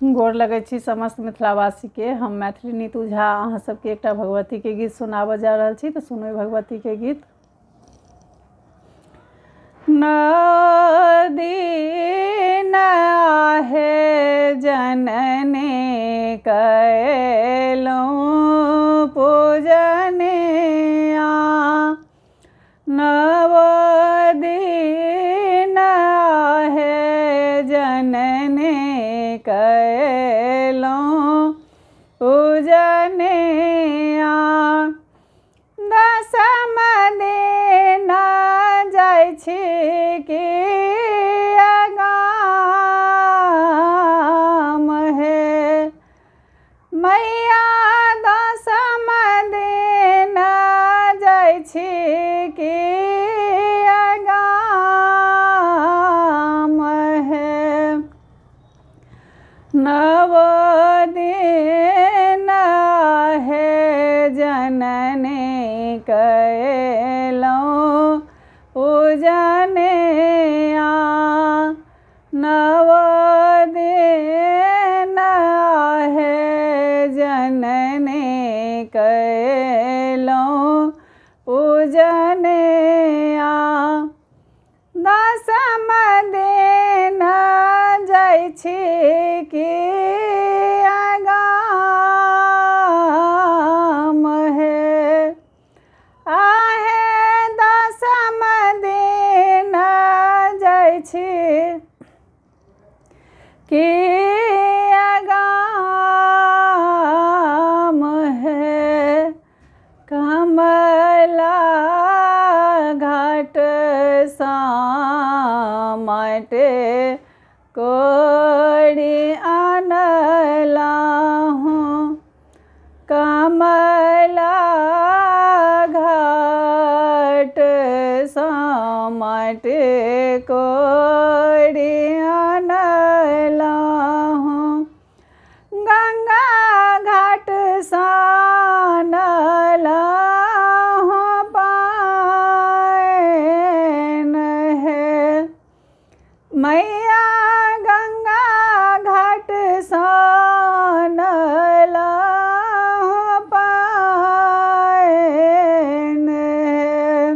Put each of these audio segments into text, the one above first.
गोर लगै छी समस्त मिथिलावासी के। हम मैथिली नीतू झा अहाँ सबके एकटा भगवती के गीत सुनाबऽ जा रहल छी। तो सुनबै भगवती के गीत। नौ दिन आहे जननी कयलहुँ पूजनिया, नव दिन आहे जननी कयलहुँ पूजनिया। दसम दिन जाइ छी कि गाम हे मैया, दसम दिन जाइ छी कि गाम हे। नव दिन आहे जननी कयलहुँ पूजनिया, नव दिन आहे जननी कयलहुँ पूजनिया। दसम दिन जाइ छी कि गाम हे आहे, दसम दिन जाइ छी कि गाम हे। कमला घाट सा माटे कोड़ी आनलहुँ, कमला घाट सा माटे कोड़ी आनलहुँ, गंगा घाट सा आनलहुँ पाइन हे मैया, गंगा घाट सा आनलहुँ पाइन हे।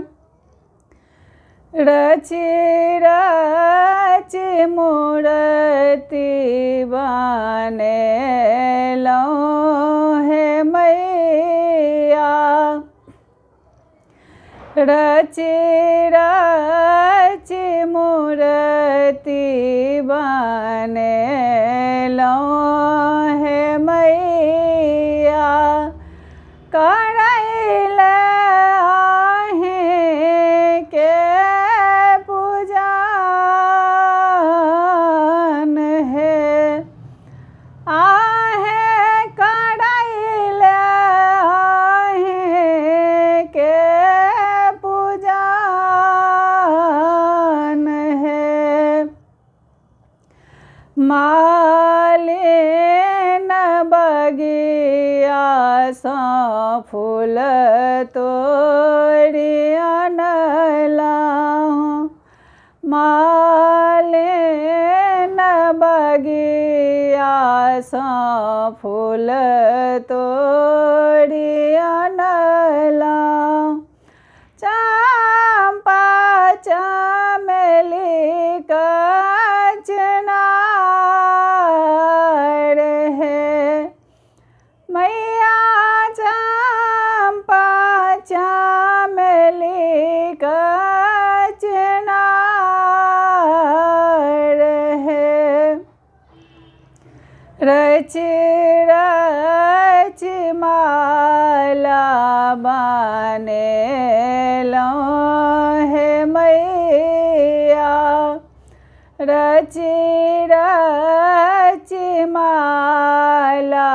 रचि रचि मूर्ति बनेलहुँ हे मैया, रचि रचि मूर्ति बनेलहुँ हे मैया। करैल आहे के पूजन हे आहे, करैल आहे के पूजन हे। मालिन बगिया सा फूल तोड़ी आनलहुँ, मालिन बगिया सा फूल तोड़ी आनलहुँ, चंपा चमेली कचनार हे मैया, चंपा चमेली कचनार हे। रचि रचि माला बनेलहुँ हे मैया, रचि रचि माला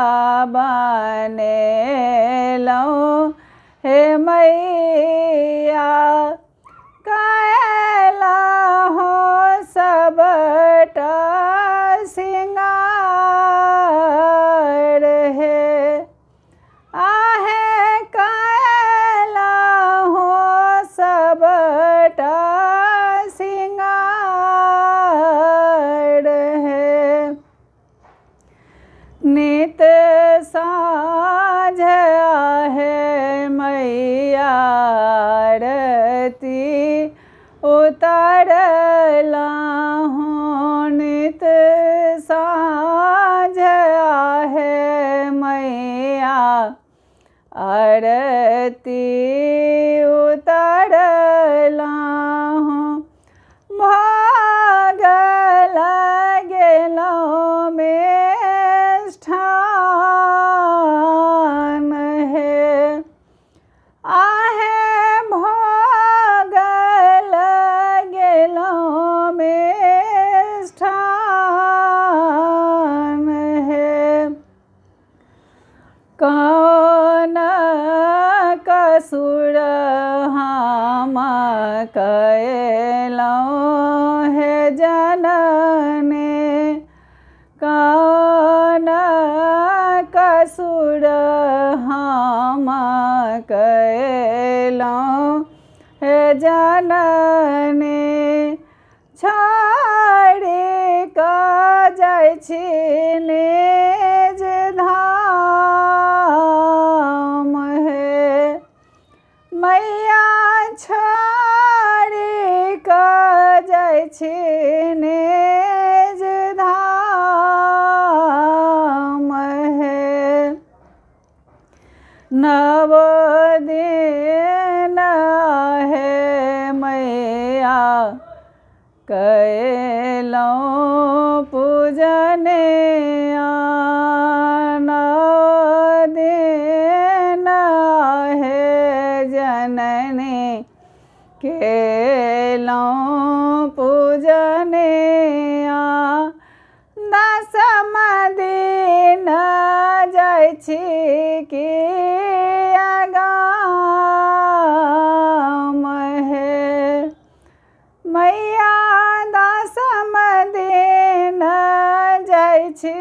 बनेलहुँ हे मैया। कयलहुँ सबटा सिंगार हे आहे, कयलहुँ सबटा सिंगार नित साँझ आहे मैया आरती उतारला हूँ। नित साँझ आहे मैया आरती उतारला हूँ। भाग लगेलौं मिष्ठान है आहे भोग लगेलौं मिष्ठान है। कौन कसुर हम कएलौं हे जननी। कौन कसुर हम कएलौं हे जननी। छाड़ी कऽ जाइ छी निज धाम हे मैया। छाड़ी कऽ जाइ छी निज धाम हे। नव दिन आहे मैया कएलौं पूजनिया। नव दिन आहे जननी केलौं पूजनिया। दसम दिन जाइ छी किया गाम हे मैया। दसम दिन जाइ छी